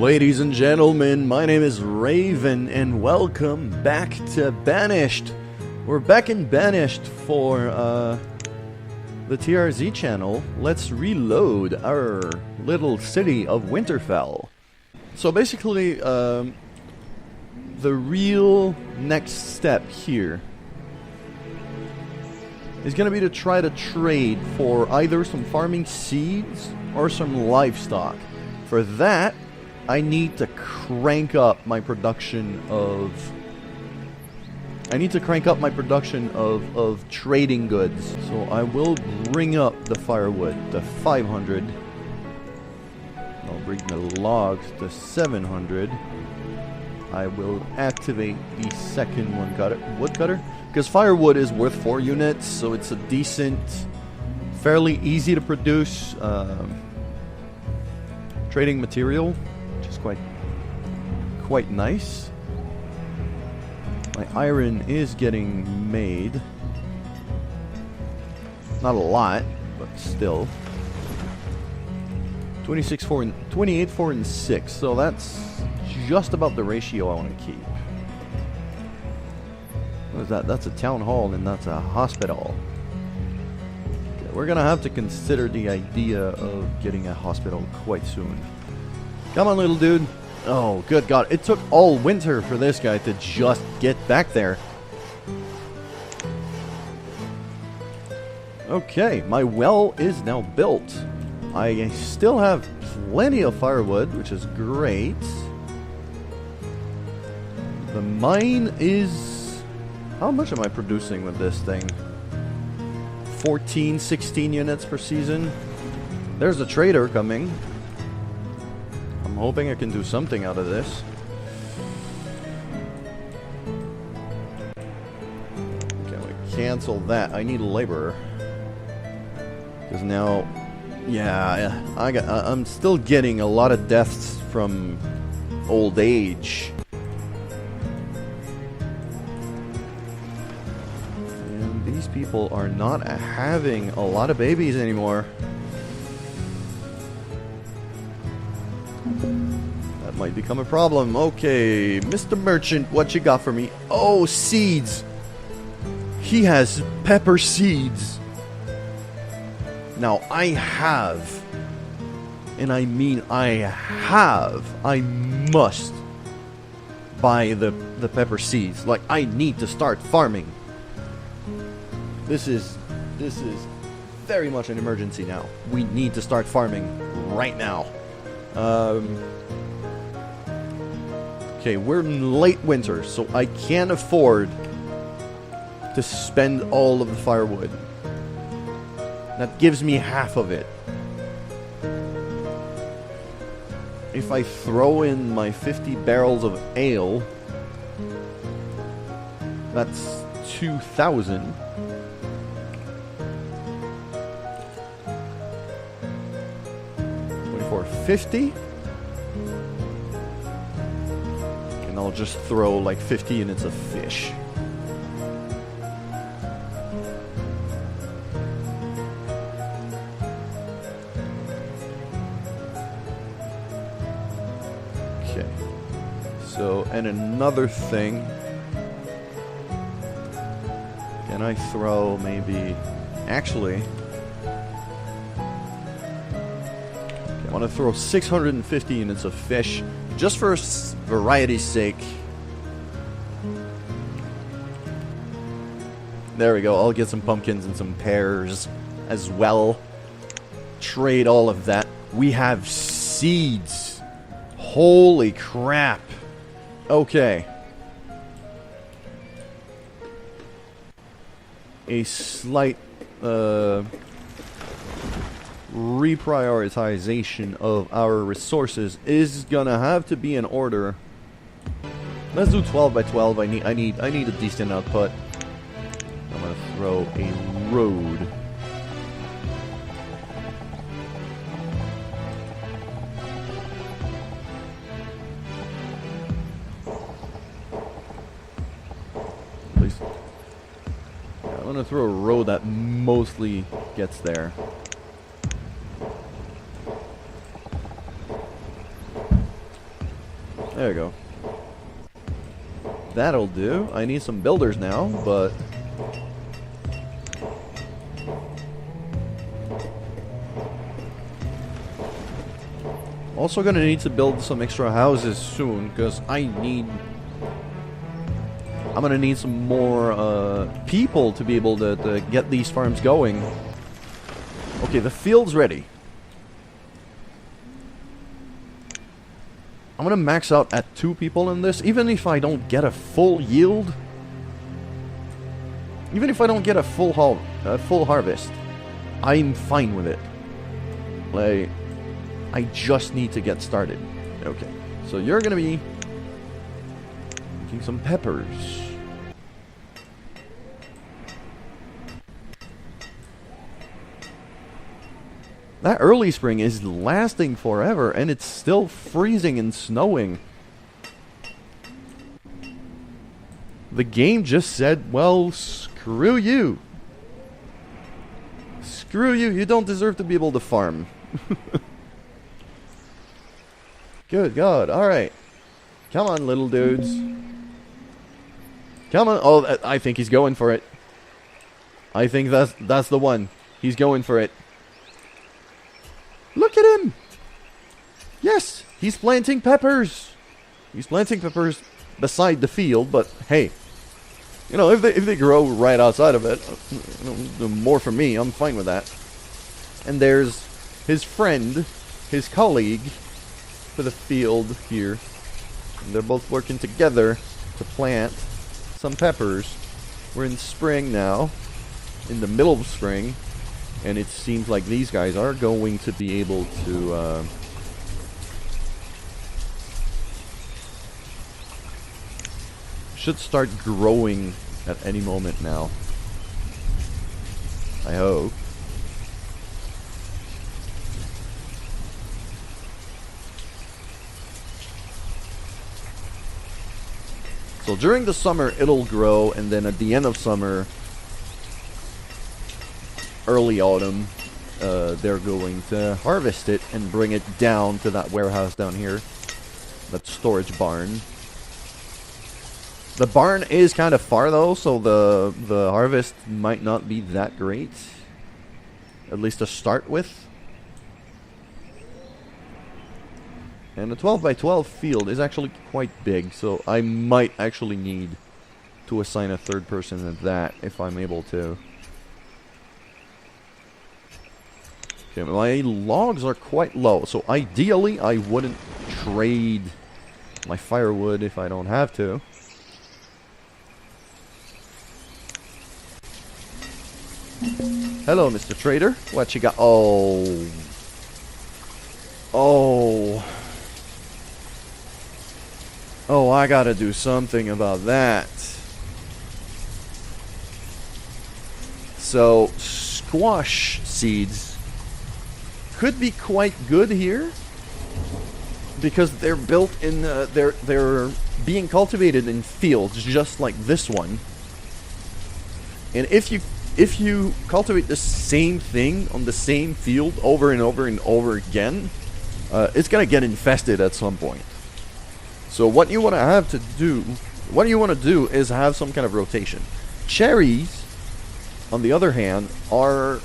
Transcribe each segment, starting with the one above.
Ladies and gentlemen, my name is Raven, and welcome back to Banished. We're back in Banished for the TRZ channel. Let's reload our little city of Winterfell. So basically, the real next step here is going to be to try to trade for either some farming seeds or some livestock. For that, I need to crank up my production of... trading goods. So I will bring up the firewood to 500. I'll bring the logs to 700. I will activate the second woodcutter, because firewood is worth 4 units, so it's a decent, fairly easy to produce trading material, which is quite nice. My iron is getting made. Not a lot, but still. 26, 4, and 28, 4, and 6. So that's just about the ratio I want to keep. What is that? That's a town hall, and that's a hospital. Okay, we're gonna have to consider the idea of getting a hospital quite soon. Come on, little dude. Oh, good God. It took all winter for this guy to just get back there. Okay, my well is now built. I still have plenty of firewood, which is great. The mine is... How much am I producing with this thing? 14, 16 units per season. There's a trader coming. I'm hoping I can do something out of this. Okay, I'm gonna cancel that. I need a laborer. Because now... Yeah, I'm still getting a lot of deaths from old age. And these people are not having a lot of babies anymore. That might become a problem. Okay, Mr. Merchant, what you got for me? Oh, seeds! He has pepper seeds. Now, I have, and I mean I must buy the pepper seeds. Like, I need to start farming. This is very much an emergency now. We need to start farming right now. Okay, we're in late winter, so I can't afford to spend all of the firewood. That gives me half of it. If I throw in my 50 barrels of ale, that's 2,000. $24.50. And I'll just throw like 50 units of fish. So, and another thing, can I throw maybe, actually, I want to throw 650 units of fish, just for variety's sake. There we go, I'll get some pumpkins and some pears as well. Trade all of that. We have seeds. Holy crap. Okay. A slight reprioritization of our resources is gonna have to be in order. Let's do 12 by 12. I need a decent output. I'm gonna throw a road. I'm gonna throw a road that mostly gets there. There you go. That'll do. I need some builders now, but... also gonna need to build some extra houses soon, because I'm gonna need some more people to be able to get these farms going. Okay, the field's ready. I'm gonna max out at 2 people in this, even if I don't get a full yield. Even if I don't get a full harvest, I'm fine with it. Like, I just need to get started. Okay, so you're gonna be making some peppers. That early spring is lasting forever, and it's still freezing and snowing. The game just said, well, screw you. Screw you, you don't deserve to be able to farm. Good God, alright. Come on, little dudes. Come on. Oh, I think he's going for it. I think that's the one. He's going for it. Look at him! Yes, he's planting peppers. He's planting peppers beside the field, but hey, you know, if they grow right outside of it, more for me. I'm fine with that. And there's his friend, his colleague, for the field here. And they're both working together to plant some peppers. We're in spring now, in the middle of spring. And it seems like these guys are going to be able to should start growing at any moment now. I hope. So during the summer it'll grow, and then at the end of summer, early autumn, they're going to harvest it and bring it down to that warehouse down here. That storage barn. The barn is kind of far though, so the harvest might not be that great. At least to start with. And the 12 by 12 field is actually quite big, so I might actually need to assign a third person at that if I'm able to. Okay, my logs are quite low, so ideally I wouldn't trade my firewood if I don't have to. Hello, Mr. Trader. What you got? Oh. Oh. Oh, I gotta do something about that. So, squash seeds could be quite good here, because they're built in they're being cultivated in fields just like this one. And if you cultivate the same thing on the same field over and over and over again, it's gonna get infested at some point. So what you want to do is have some kind of rotation. Cherries, on the other hand, are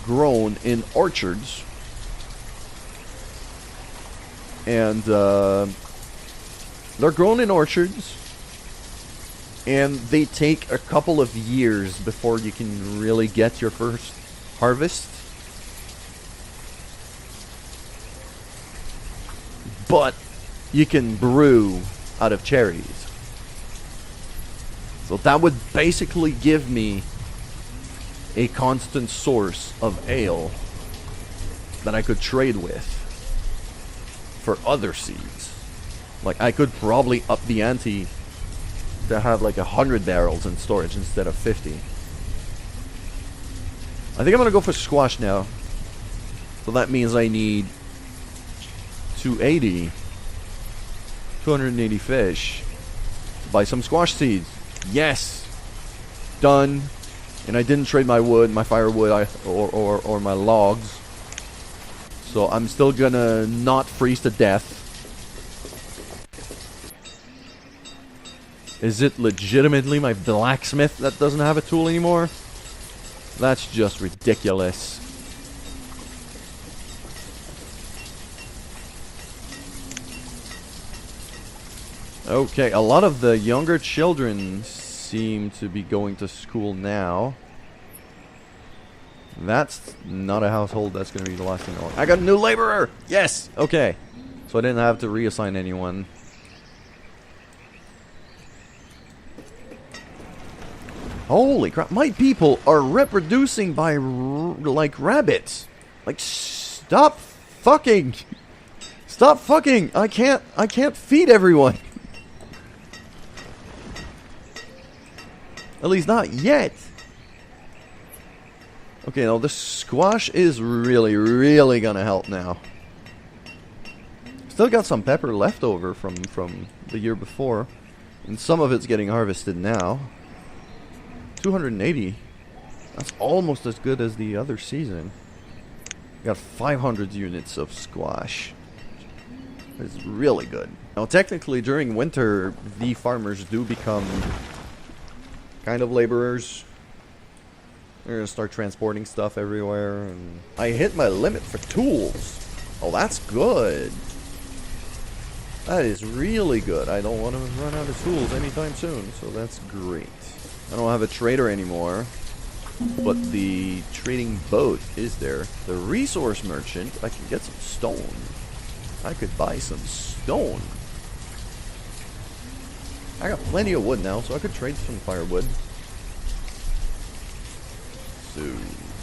grown in orchards, and they're grown in orchards, and they take a couple of years before you can really get your first harvest. But you can brew out of cherries. So that would basically give me a constant source of ale that I could trade with for other seeds. Like, I could probably up the ante to have like 100 barrels in storage instead of 50. I think I'm gonna go for squash now. So that means I need 280 fish to buy some squash seeds. Yes! Done. And I didn't trade my wood, my firewood, or my logs. So I'm still gonna not freeze to death. Is it legitimately my blacksmith that doesn't have a tool anymore? That's just ridiculous. Okay, a lot of the younger children seem to be going to school now. That's not a household that's going to be lasting long. I got a new laborer! Yes! Okay. So I didn't have to reassign anyone. Holy crap, my people are reproducing by like rabbits. Like, stop fucking. Stop fucking. I can't feed everyone. At least not yet. Okay, now the squash is really gonna help now. Still got some pepper left over from the year before. And some of it's getting harvested now. 280. That's almost as good as the other season. Got 500 units of squash. It's really good. Now technically during winter, the farmers do become kind of laborers. They're gonna start transporting stuff everywhere. And I hit my limit for tools. Oh, that's good. That is really good. I don't want to run out of tools anytime soon, so that's great. I don't have a trader anymore, but the trading boat is there. The resource merchant, I can get some stone. I could buy some stone. I got plenty of wood now, so I could trade some firewood. So,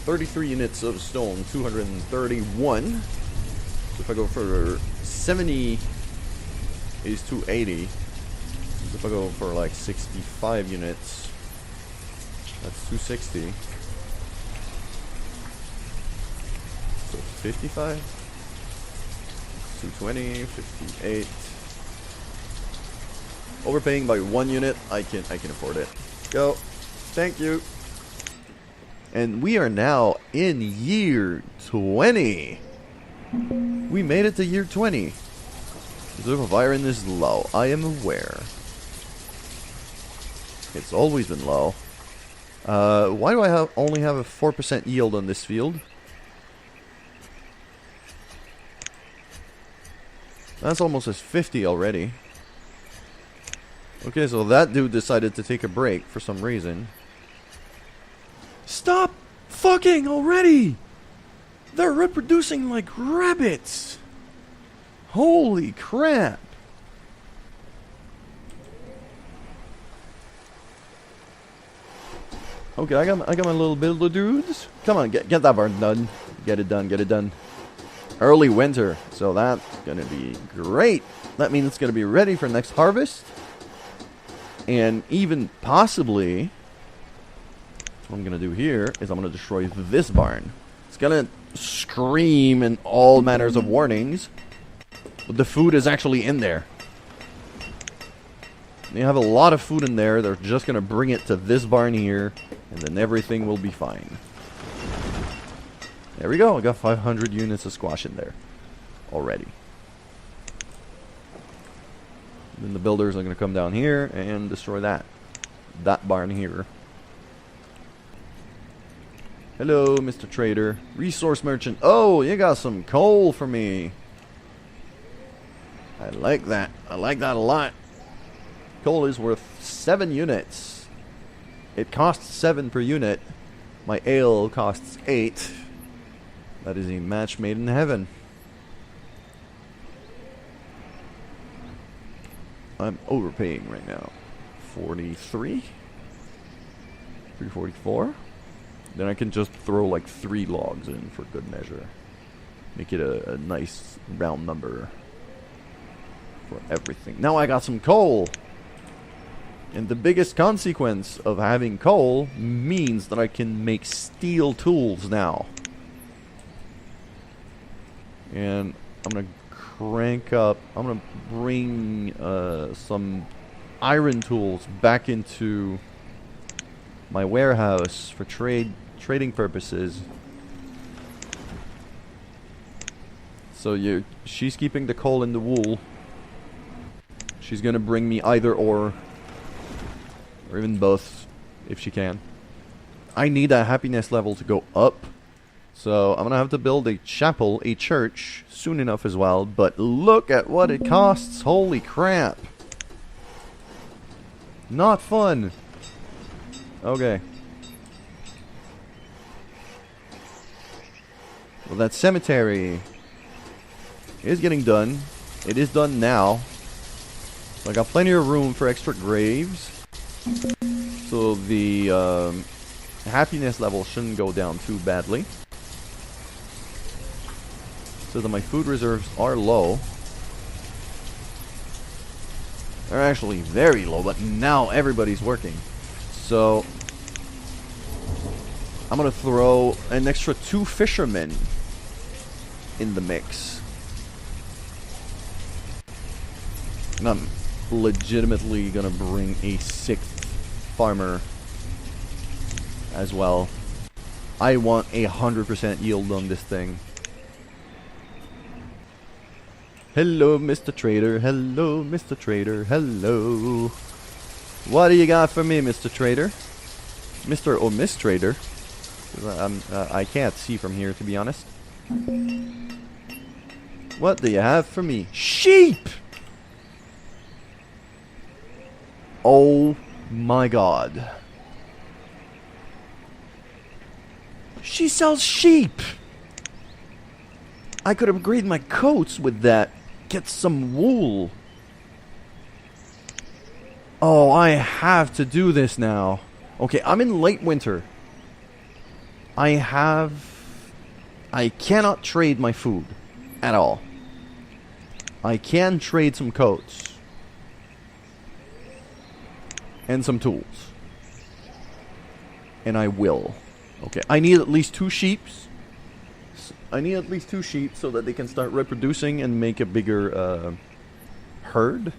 33 units of stone, 231. So if I go for 70 is 280. So if I go for like 65 units, that's 260. So 55, 220, 58. Overpaying by 1 unit, I can afford it. Go. Thank you. And we are now in year 20. We made it to year 20. Reserve of iron is low. I am aware. It's always been low. Why do I only have a 4% yield on this field? That's almost as 50 already. Okay, so that dude decided to take a break for some reason. Stop fucking already! They're reproducing like rabbits! Holy crap! Okay, I got my little builder dudes. Come on, get that barn done. Get it done, get it done. Early winter, so that's gonna be great. That means it's gonna be ready for next harvest. And even possibly, what I'm gonna do here is I'm gonna destroy this barn. It's gonna scream in all manners of warnings, but the food is actually in there. They have a lot of food in there. They're just gonna bring it to this barn here, and then everything will be fine. There we go. I got 500 units of squash in there already. Then the builders are gonna come down here and destroy that barn here. Hello, Mr. Trader. Resource merchant. Oh, you got some coal for me. I like that. I like that a lot. Coal is worth 7 units. It costs 7 per unit. My ale costs 8. That is a match made in heaven. I'm overpaying right now. 43? 344? Then I can just throw like 3 logs in for good measure. Make it a nice round number for everything. Now I got some coal! And the biggest consequence of having coal means that I can make steel tools now. And I'm going to crank up, I'm going to bring some iron tools back into my warehouse for trading purposes. So she's keeping the coal in the wool. She's going to bring me either or Or even both, if she can. I need that happiness level to go up. So I'm gonna have to build a chapel, a church, soon enough as well. But look at what it costs. Holy crap. Not fun. Okay. Well, that cemetery is getting done. It is done now. So I got plenty of room for extra graves. So the happiness level shouldn't go down too badly. So that my food reserves are low. They're actually very low, but now everybody's working. So I'm gonna throw an extra 2 fishermen in the mix. And I'm legitimately gonna bring a 6th farmer as well. I want 100% yield on this thing. Hello, Mr. Trader. Hello, Mr. Trader. Hello. What do you got for me, Mr. Trader? Mr. or Miss Trader? I can't see from here, to be honest. What do you have for me? Sheep! Oh my god. She sells sheep! I could upgrade my coats with that. Get some wool. Oh, I have to do this now. Okay, I'm in late winter. I cannot trade my food at all. I can trade some coats. And some tools. And I will. Okay, I need at least 2 sheep. I need at least 2 sheep so that they can start reproducing and make a bigger herd.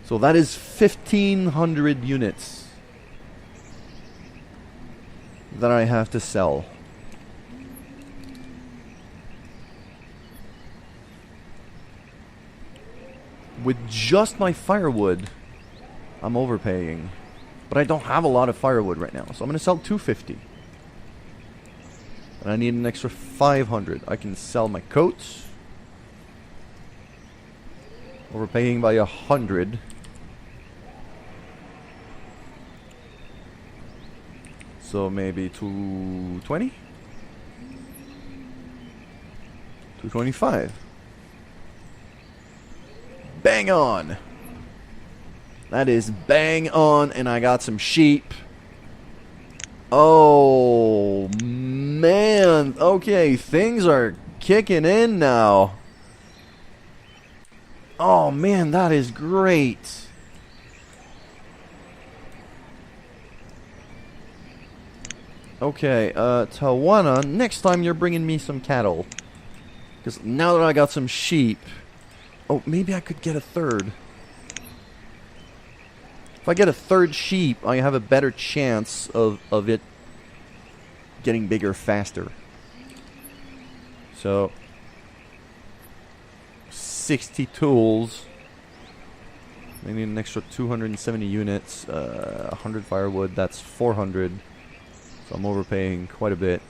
So that is 1,500 units that I have to sell. With just my firewood, I'm overpaying. But I don't have a lot of firewood right now, so I'm going to sell 250. And I need an extra 500. I can sell my coats. Overpaying by 100. So maybe 220? 225. Bang on! That is bang on, and I got some sheep. Oh, man. Okay, things are kicking in now. Oh, man, that is great. Okay, Tawana, next time you're bringing me some cattle. Because now that I got some sheep... Oh, maybe I could get a 3rd. If I get a 3rd sheep, I have a better chance of it getting bigger faster. So, 60 tools. I need an extra 270 units. 100 firewood, that's 400. So I'm overpaying quite a bit.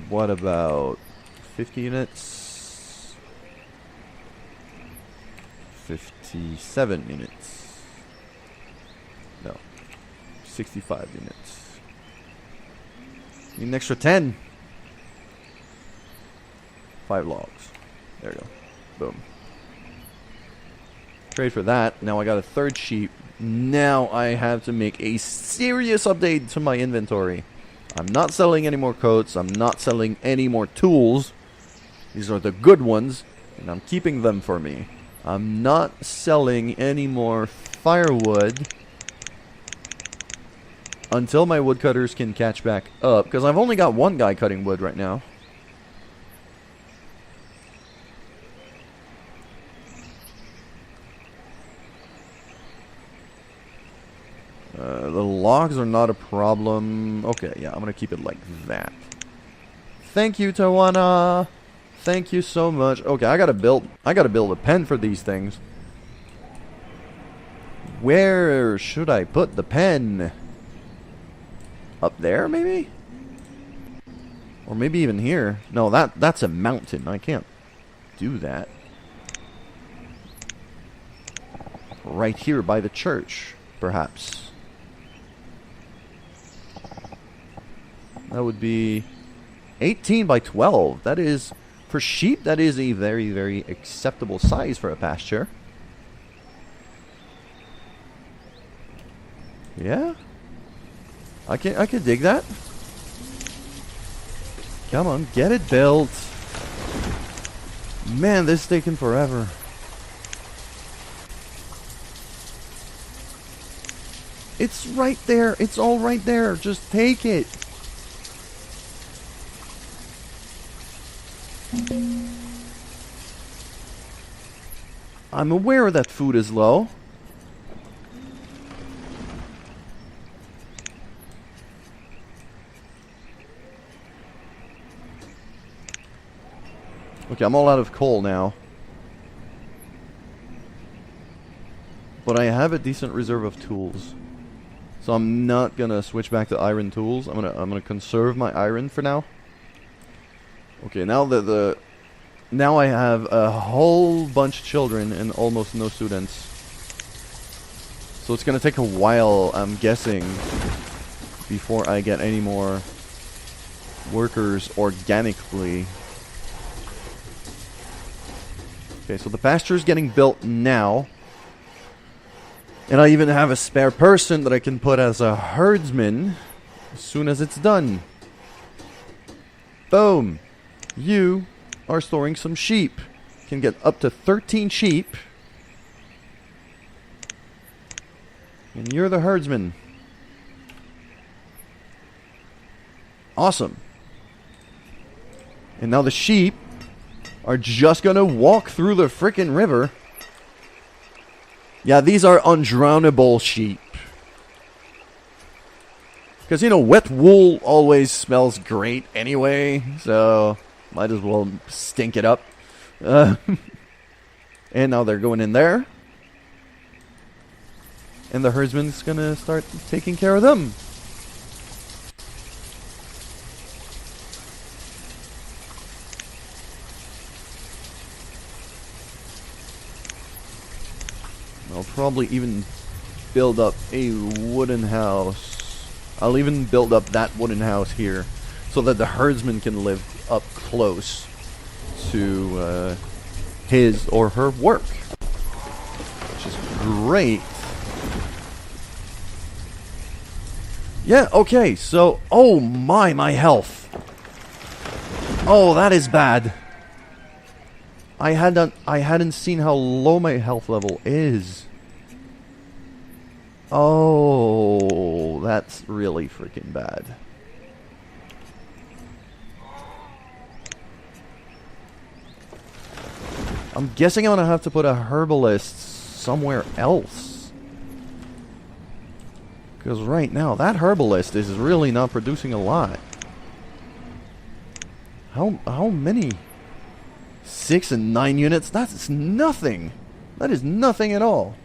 What about 50 units? 57 units. No. 65 units. Need an extra 10. 5 logs. There we go. Boom. Trade for that. Now I got a 3rd sheep. Now I have to make a serious update to my inventory. I'm not selling any more coats. I'm not selling any more tools. These are the good ones, and I'm keeping them for me. I'm not selling any more firewood until my woodcutters can catch back up, because I've only got 1 guy cutting wood right now. The logs are not a problem. Okay, yeah, I'm going to keep it like that. Thank you, Tawana. thank you so much. Okay, I gotta build a pen for these things. Where should I put the pen? Up there, maybe? Or maybe even here. No, that's a mountain. I can't do that. Right here by the church, perhaps. That would be 18 by 12. That is, for sheep, that is a very, very acceptable size for a pasture. Yeah? I can dig that. Come on, get it built. Man, this is taking forever. It's right there. It's all right there. Just take it. I'm aware that food is low. Okay, I'm all out of coal now. But I have a decent reserve of tools. So I'm not gonna switch back to iron tools. I'm gonna conserve my iron for now. Okay, now that now I have a whole bunch of children and almost no students. So it's gonna take a while, I'm guessing, before I get any more workers organically. Okay, so the pasture is getting built now. And I even have a spare person that I can put as a herdsman as soon as it's done. Boom. You are storing some sheep. Can get up to 13 sheep. And you're the herdsman. Awesome. And now the sheep are just gonna walk through the frickin' river. Yeah, these are undrownable sheep. Because, you know, wet wool always smells great anyway, so might as well stink it up. And now they're going in there. And the herdsman's gonna start taking care of them. I'll probably even build up a wooden house. I'll even build up that wooden house here so that the herdsman can live up close to his or her work. Which is great. Yeah, okay, so, oh my health. Oh, that is bad. I hadn't seen how low my health level is. Oh, that's really freaking bad. I'm guessing I'm gonna have to put a herbalist somewhere else. Because right now, that herbalist is really not producing a lot. How many? 6 and 9 units? That's nothing. That is nothing at all.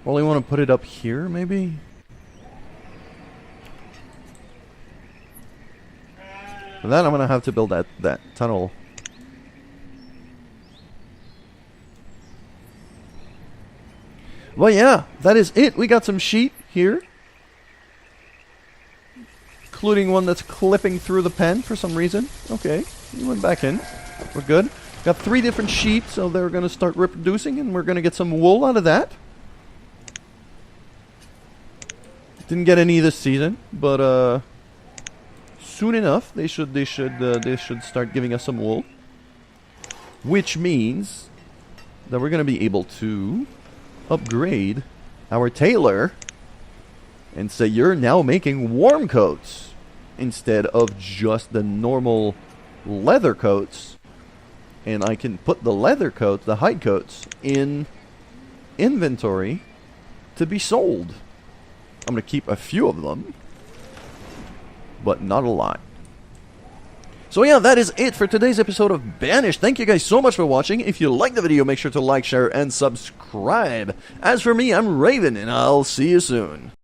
Well, you want to put it up here, maybe? For that, I'm going to have to build that tunnel. Well, yeah, that is it. We got some sheep here. Including one that's clipping through the pen for some reason. Okay, you went back in. We're good. Got 3 different sheep, so they're going to start reproducing, and we're going to get some wool out of that. Didn't get any this season, but soon enough they should start giving us some wool, which means that we're going to be able to upgrade our tailor and say you're now making warm coats instead of just the normal leather coats, and I can put the leather coats, the hide coats, in inventory to be sold. I'm going to keep a few of them but not a lot. So yeah, that is it for today's episode of Banished. Thank you guys so much for watching. If you liked the video, make sure to like, share, and subscribe. As for me, I'm Raven, and I'll see you soon.